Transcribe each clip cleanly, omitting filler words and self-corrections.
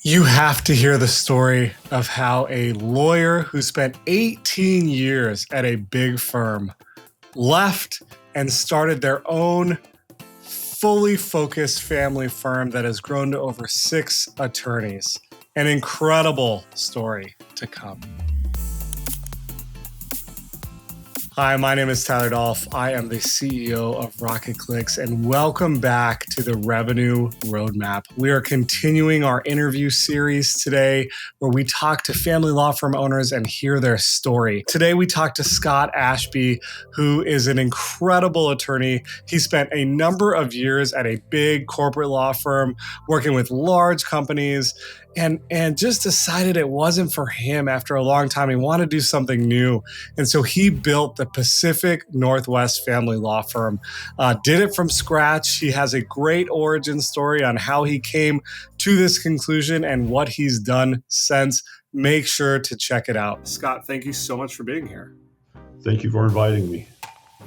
You have to hear the story of how a lawyer who spent 18 years at a big firm left and started their own fully focused family firm that has grown to over 6 attorneys. An incredible story to come. Hi, my name is Tyler Dolph. I am the CEO of Rocket Clicks, and welcome back to the Revenue Roadmap. We are continuing our interview series today where we talk to family law firm owners and hear their story. Today, we talk to Scott Ashby, who is an incredible attorney. He spent a number of years at a big corporate law firm working with large companies and just decided it wasn't for him after a long time. He wanted to do something new. And so he built the Pacific Northwest family law firm, did it from scratch. He has a great origin story on how he came to this conclusion and what he's done since. Make sure to check it out. Scott, thank you so much for being here. Thank you for inviting me.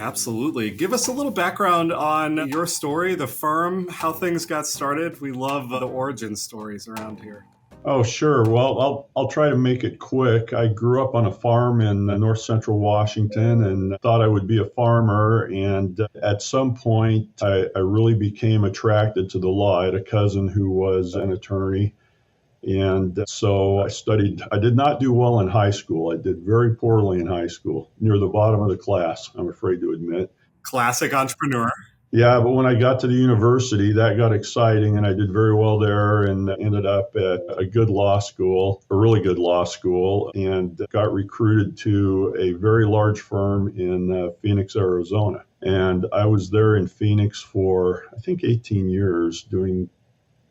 Absolutely. Give us a little background on your story, the firm, how things got started. We love the origin stories around here. Oh, sure. Well, I'll try to make it quick. I grew up on a farm in north central Washington and thought I would be a farmer. And at some point, I really became attracted to the law. I had a cousin who was an attorney. And so I studied. I did not do well in high school. I did very poorly in high school, near the bottom of the class, I'm afraid to admit. Classic entrepreneur. Yeah, but when I got to the university, that got exciting, and I did very well there and ended up at a good law school, a really good law school, and got recruited to a very large firm in Phoenix, Arizona. And I was there in Phoenix for, I think, 18 years doing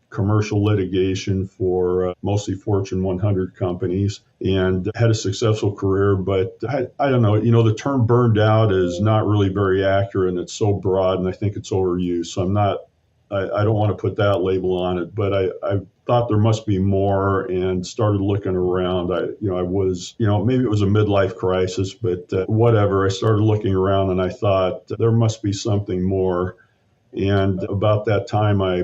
commercial litigation for mostly Fortune 100 companies and had a successful career. But I don't know, the term burned out is not really very accurate and it's so broad and I think it's overused. So I don't want to put that label on it, but I thought there must be more and started looking around. I was, maybe it was a midlife crisis, but whatever. I started looking around and I thought there must be something more. And about that time, I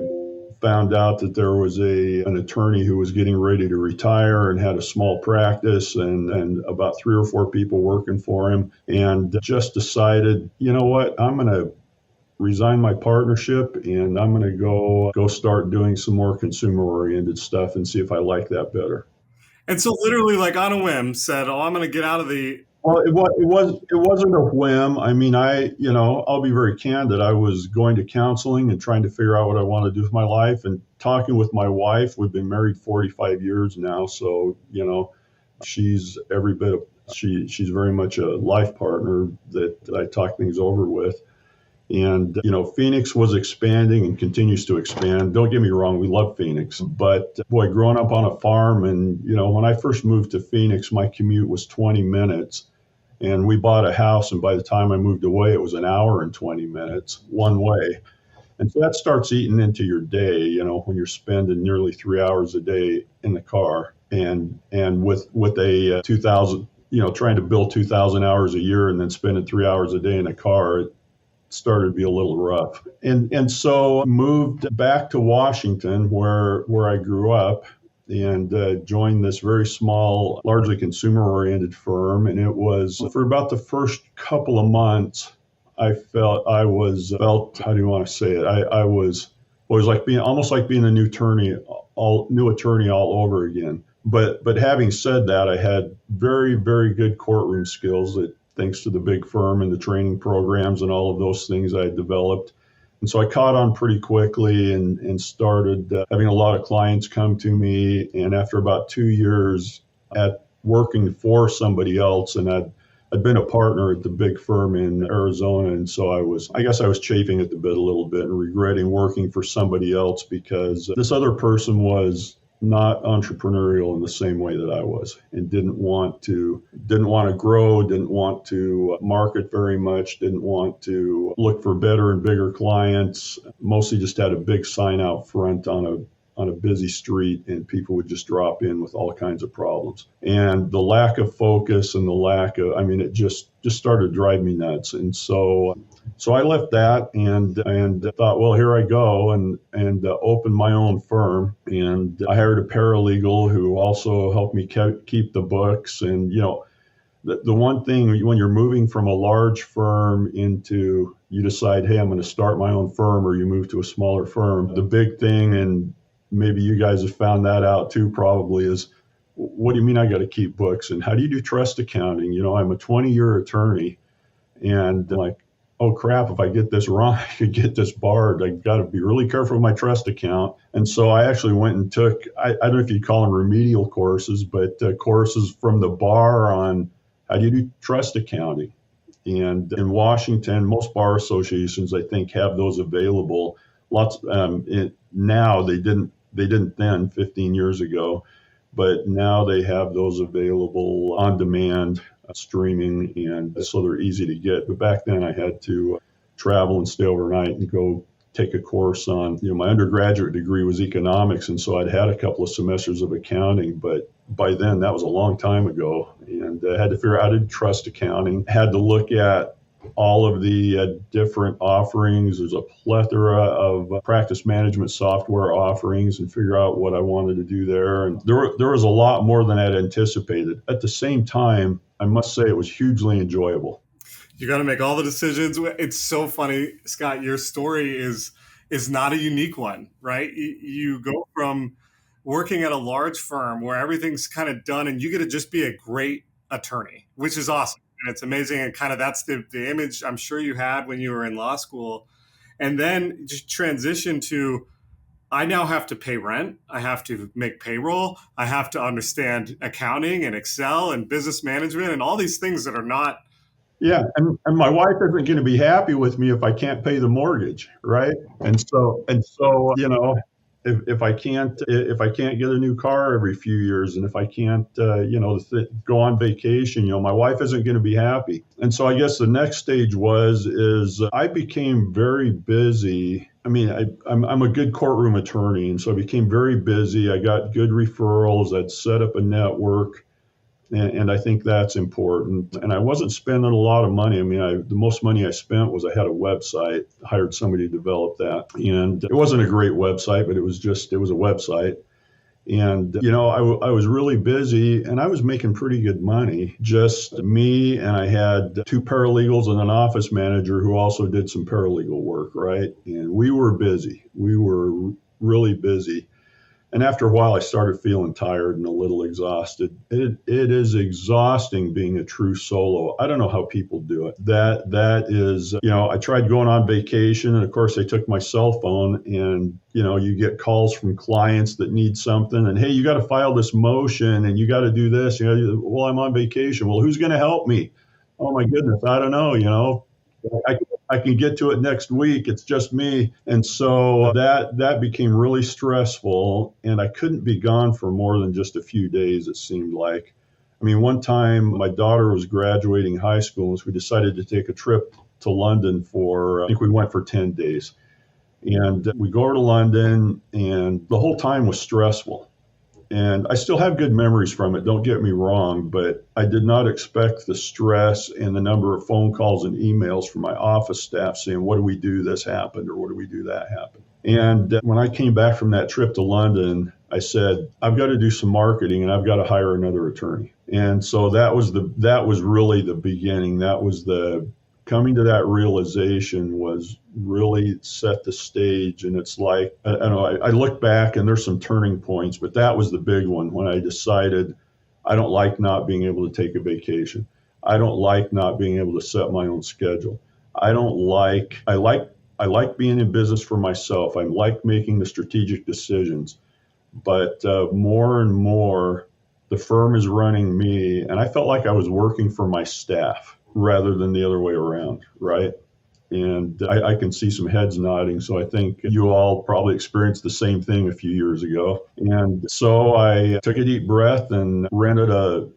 found out that there was an attorney who was getting ready to retire and had a small practice and about 3 or 4 people working for him, and just decided, you know what, I'm going to resign my partnership and I'm going to go start doing some more consumer oriented stuff and see if I like that better. And so literally like on a whim said, I'm going to get out of the... Well, it wasn't a whim. I mean, I'll be very candid. I was going to counseling and trying to figure out what I want to do with my life and talking with my wife. We've been married 45 years now. So, she's every bit of, she's very much a life partner that I talk things over with. And, Phoenix was expanding and continues to expand. Don't get me wrong, we love Phoenix. But boy, growing up on a farm and, when I first moved to Phoenix, my commute was 20 minutes. And we bought a house, and by the time I moved away, it was an hour and 20 minutes one way. And so that starts eating into your day, when you're spending nearly 3 hours a day in the car. And with a 2,000, trying to build 2,000 hours a year and then spending 3 hours a day in a car, it started to be a little rough. And so moved back to Washington where I grew up, and joined this very small, largely consumer-oriented firm. And it was for about the first couple of months, I felt, how do you want to say it? I was like almost like being a new attorney all over again. But having said that, I had very, very good courtroom skills that, thanks to the big firm and the training programs and all of those things I had developed. And so I caught on pretty quickly and started having a lot of clients come to me. And after about 2 years at working for somebody else, and I'd been a partner at the big firm in Arizona. And so I guess I was chafing at the bit a little bit and regretting working for somebody else because this other person was not entrepreneurial in the same way that I was, and didn't want to grow, didn't want to market very much, didn't want to look for better and bigger clients, mostly just had a big sign out front on on a busy street, and people would just drop in with all kinds of problems. And the lack of focus and the lack of, I mean, it just started to drive me nuts. And so I left that and thought, well, here I go, and opened my own firm. And I hired a paralegal who also helped me keep the books. And the one thing when you're moving from a large firm into, you decide, hey, I'm going to start my own firm, or you move to a smaller firm. The big thing, and maybe you guys have found that out too, probably, is what do you mean I got to keep books? And how do you do trust accounting? I'm a 20-year attorney, and I'm like, oh crap, if I get this wrong, I could get this barred. I've got to be really careful with my trust account. And so I actually went and took, I don't know if you call them remedial courses, but courses from the bar on how do you do trust accounting. And in Washington, most bar associations, I think, have those available. Now they didn't then 15 years ago, but now they have those available on demand, streaming, and so they're easy to get. But back then I had to travel and stay overnight and go take a course on, my undergraduate degree was economics, and so I'd had a couple of semesters of accounting, but by then that was a long time ago, and I had to figure out how to do trust accounting, had to look at all of the different offerings. There's a plethora of practice management software offerings, and figure out what I wanted to do there. And there was a lot more than I'd anticipated. At the same time, I must say it was hugely enjoyable. You got to make all the decisions. It's so funny, Scott, your story is not a unique one, right? You go from working at a large firm where everything's kind of done and you get to just be a great attorney, which is awesome. And it's amazing. And kind of that's the image I'm sure you had when you were in law school. And then just transition to, I now have to pay rent. I have to make payroll. I have to understand accounting and Excel and business management and all these things that are not. Yeah, and my wife isn't going to be happy with me if I can't pay the mortgage, right? And so if I can't get a new car every few years, and if I can't go on vacation, my wife isn't going to be happy. And so I guess the next stage is I became very busy. I mean, I'm a good courtroom attorney, and so I became very busy. I got good referrals. I'd set up a network. And I think that's important. And I wasn't spending a lot of money. I mean, the most money I spent was I had a website, hired somebody to develop that. And it wasn't a great website, but it was a website. And, I was really busy, and I was making pretty good money, just me. And I had 2 paralegals and an office manager who also did some paralegal work, right? And we were busy. We were really busy. And after a while, I started feeling tired and a little exhausted. It is exhausting being a true solo. I don't know how people do it. That is, I tried going on vacation, and of course, they took my cell phone, and, you get calls from clients that need something, and hey, you got to file this motion, and you got to do this. Well, I'm on vacation. Well, who's going to help me? Oh my goodness, I don't know. I can get to it next week. It's just me. And so that became really stressful, and I couldn't be gone for more than just a few days, it seemed like. I mean, one time my daughter was graduating high school, and so we decided to take a trip to London I think we went for 10 days. And we go over to London, and the whole time was stressful. And I still have good memories from it, don't get me wrong, but I did not expect the stress and the number of phone calls and emails from my office staff saying, what do we do? This happened, or what do we do? That happened. And when I came back from that trip to London, I said, I've got to do some marketing, and I've got to hire another attorney. And so that was really the beginning. That was coming to that realization was really set the stage. And it's like, I look back and there's some turning points, but that was the big one when I decided I don't like not being able to take a vacation. I don't like not being able to set my own schedule. I like being in business for myself. I like making the strategic decisions, but more and more the firm is running me, and I felt like I was working for my staff rather than the other way around, right? And I can see some heads nodding, so I think you all probably experienced the same thing a few years ago. And so I took a deep breath and rented a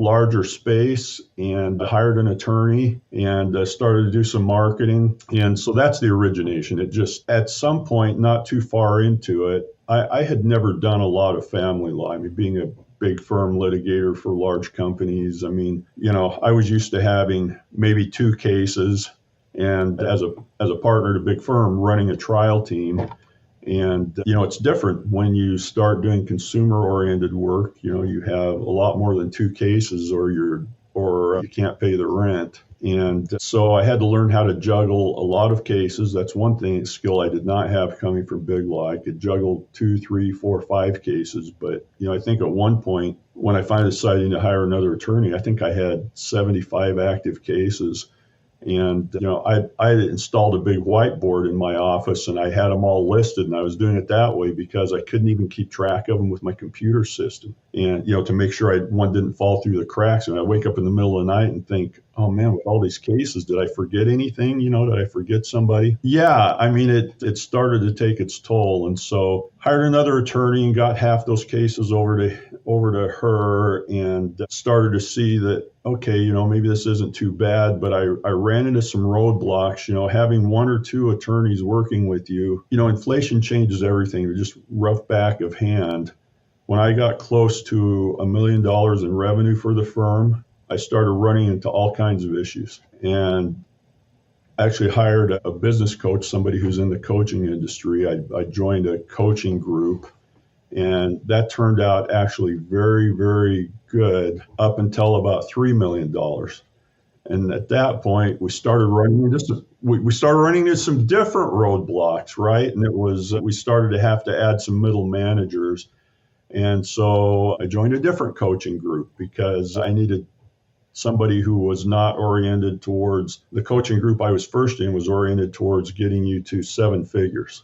larger space and hired an attorney and started to do some marketing. And so that's the origination. It just, at some point, not too far into it, I had never done a lot of family law. I mean, being a big firm litigator for large companies, I mean, I was used to having maybe 2 cases, and as a partner at a big firm running a trial team. And, it's different when you start doing consumer oriented work. You have a lot more than 2 cases, or you can't pay the rent. And so I had to learn how to juggle a lot of cases. That's one skill I did not have coming from big law. I could juggle 2, 3, 4, 5 cases. But, I think at one point when I finally decided to hire another attorney, I think I had 75 active cases. And, I installed a big whiteboard in my office, and I had them all listed, and I was doing it that way because I couldn't even keep track of them with my computer system. And, to make sure one didn't fall through the cracks. And I wake up in the middle of the night and think, oh man, with all these cases, did I forget anything? Did I forget somebody? Yeah. I mean, it started to take its toll. And so hired another attorney and got half those cases over to her, and started to see that, okay, maybe this isn't too bad. But I ran into some roadblocks. Having 1 or 2 attorneys working with you, inflation changes everything. They're just rough back of hand. When I got close to $1 million in revenue for the firm, I started running into all kinds of issues. And I actually hired a business coach, somebody who's in the coaching industry. I joined a coaching group, and that turned out actually very, very good up until about $3 million. And at that point, we started running into some different roadblocks, right? And we started to have to add some middle managers. And so I joined a different coaching group because I needed somebody who was not oriented towards the coaching group I was first in, was oriented towards getting you to 7 figures.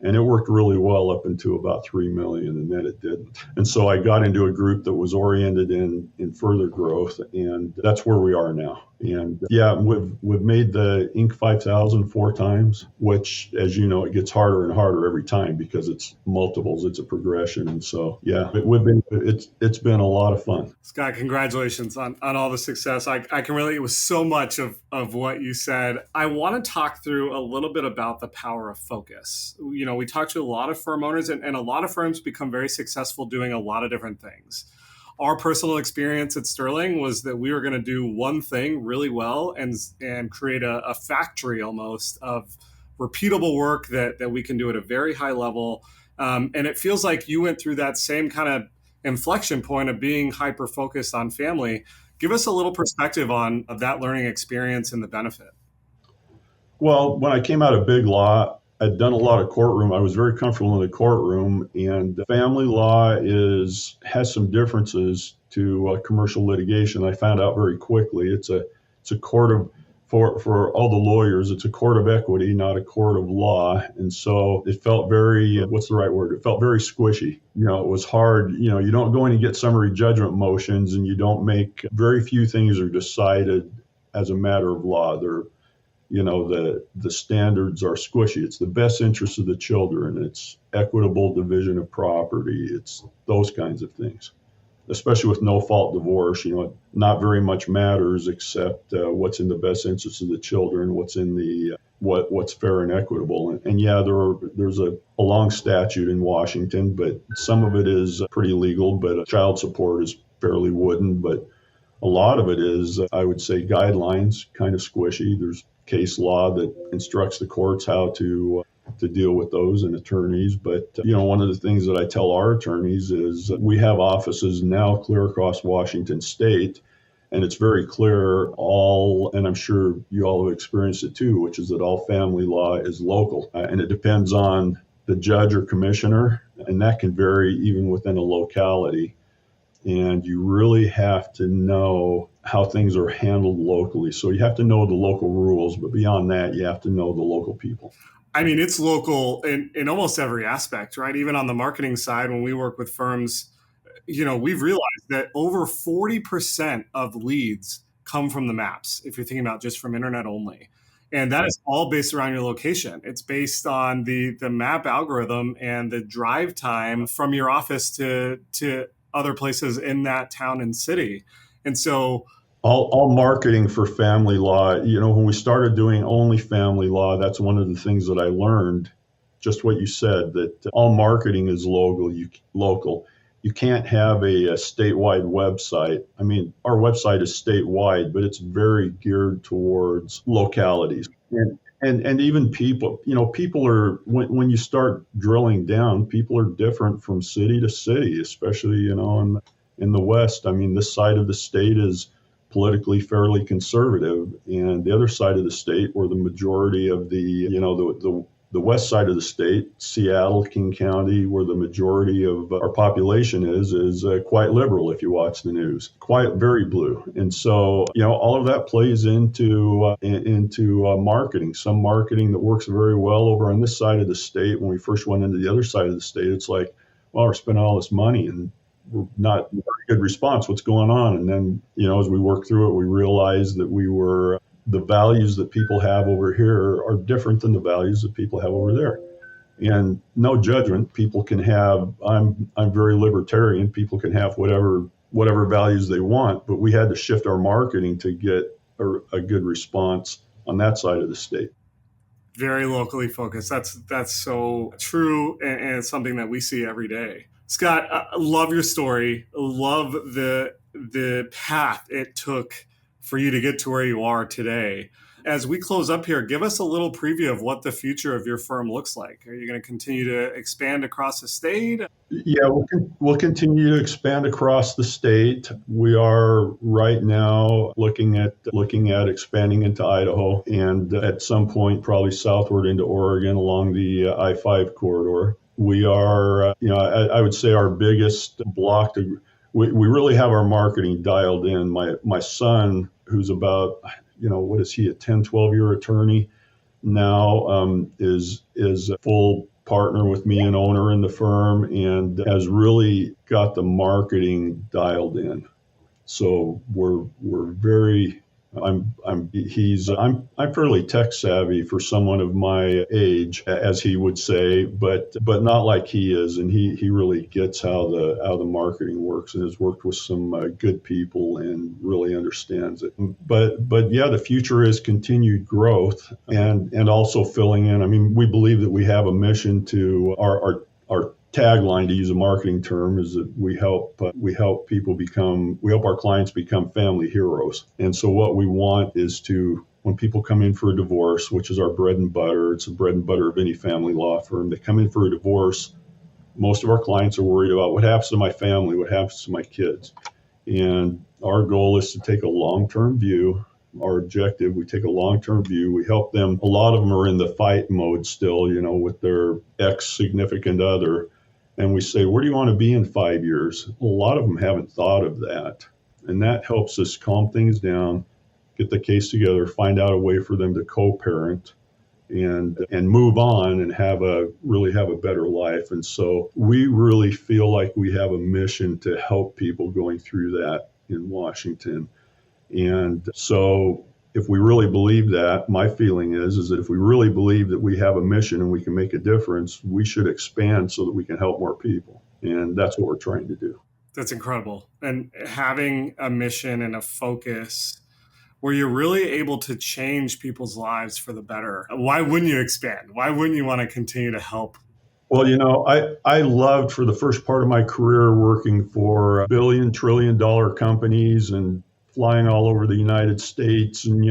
And it worked really well up into about 3 million, and then it didn't. And so I got into a group that was oriented in further growth, and that's where we are now. And yeah, we've made the Inc. 5000 4 times, which, as you know, it gets harder and harder every time because it's multiples, it's a progression. And so, yeah, it's been a lot of fun. Scott, congratulations on all the success. I can relate with so much of what you said. I want to talk through a little bit about the power of focus. We talk to a lot of firm owners, and a lot of firms become very successful doing a lot of different things. Our personal experience at Sterling was that we were going to do one thing really well and create a factory almost of repeatable work that we can do at a very high level. And it feels like you went through that same kind of inflection point of being hyper-focused on family. Give us a little perspective on that learning experience and the benefit. Well, when I came out of big law, I'd done a lot of courtroom. I was very comfortable in the courtroom, and family law has some differences to commercial litigation. I found out very quickly. It's a court of for all the lawyers. It's a court of equity, not a court of law, and so it felt very what's the right word? It felt very squishy. It was hard. You don't go in and get summary judgment motions, and you don't make very few things are decided as a matter of law. The standards are squishy. It's the best interest of the children. It's equitable division of property. It's those kinds of things, especially with no fault divorce. Not very much matters except what's in the best interest of the children, what's in what's fair and equitable. And yeah, there's a long statute in Washington, but some of it is pretty legal. But child support is fairly wooden, but a lot of it is, I would say, guidelines, kind of squishy. There's case law that instructs the courts how to deal with those and attorneys. But, one of the things that I tell our attorneys is we have offices now clear across Washington state, and it's very clear and I'm sure you all have experienced it too, which is that all family law is local. And it depends on the judge or commissioner, and that can vary even within a locality. And you really have to know how things are handled locally. So you have to know the local rules, but beyond that, you have to know the local people. I mean, it's local in almost every aspect, right? Even on the marketing side, when we work with firms, we've realized that over 40% of leads come from the maps, if you're thinking about just from internet only. And that is all based around your location. It's based on the map algorithm and the drive time from your office to other places in that town and city. And so all marketing for family law, when we started doing only family law, that's one of the things that I learned, just what you said, that all marketing is local. You can't have a statewide website. I mean, our website is statewide, but it's very geared towards localities. And even people, people are, when you start drilling down, people are different from city to city, especially, in the West. I mean, this side of the state is politically fairly conservative, and the other side of the state, where the majority of the west side of the state, Seattle, King County, where the majority of our population is quite liberal. If you watch the news, quite very blue. And so, all of that plays into marketing. Some marketing that works very well over on this side of the state. When we first went into the other side of the state, it's like, well, we're spending all this money and we're not very good response. What's going on? And then, as we work through it, we realized that the values that people have over here are different than the values that people have over there. And no judgment, people can have, I'm very libertarian. People can have whatever values they want, but we had to shift our marketing to get a good response on that side of the state. Very locally focused. That's so true, and it's something that we see every day. Scott, I love your story. Love the path it took for you to get to where you are today. As we close up here, give us a little preview of what the future of your firm looks like. Are you going to continue to expand across the state? Yeah, we'll continue to expand across the state. We are right now looking at expanding into Idaho, and at some point probably southward into Oregon along the I-5 corridor. We are, I would say our biggest block we really have our marketing dialed in. My son, who's about, what is he, a 10, 12-year attorney now, is a full partner with me and owner in the firm, and has really got the marketing dialed in. So we're very, I'm fairly tech savvy for someone of my age, as he would say, but not like he is. And he really gets how the marketing works, and has worked with some good people and really understands it. But yeah, the future is continued growth and also filling in. I mean, we believe that we have a mission to our tagline, to use a marketing term, is that we help our clients become family heroes. And so what we want is to, when people come in for a divorce, which is our bread and butter, it's the bread and butter of any family law firm, they come in for a divorce, most of our clients are worried about what happens to my family, what happens to my kids. And our goal is to take a long-term view. Our objective, we take a long-term view. We help them. A lot of them are in the fight mode still, with their ex-significant other. And we say, where do you want to be in 5 years? A lot of them haven't thought of that. And that helps us calm things down, get the case together, find out a way for them to co-parent and move on and really have a better life. And so we really feel like we have a mission to help people going through that in Washington. And so if we really believe that, my feeling is that if we really believe that we have a mission and we can make a difference, we should expand so that we can help more people. And that's what we're trying to do. That's incredible. And having a mission and a focus where you're really able to change people's lives for the better. Why wouldn't you expand? Why wouldn't you want to continue to help? Well, I loved, for the first part of my career, working for billion, trillion dollar companies and flying all over the United States, and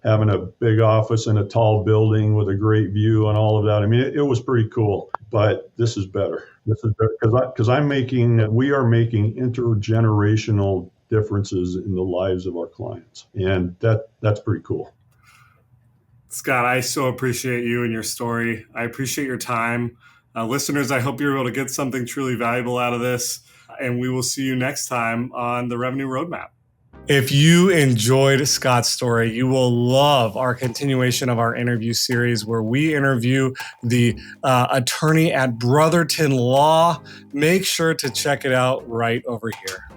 having a big office in a tall building with a great view and all of that. I mean, it was pretty cool. But this is better. This is better because we are making intergenerational differences in the lives of our clients, and that's pretty cool. Scott, I so appreciate you and your story. I appreciate your time. Listeners, I hope you're able to get something truly valuable out of this, and we will see you next time on the Revenue Roadmap. If you enjoyed Scott's story, you will love our continuation of our interview series where we interview the attorney at Brotherton Law. Make sure to check it out right over here.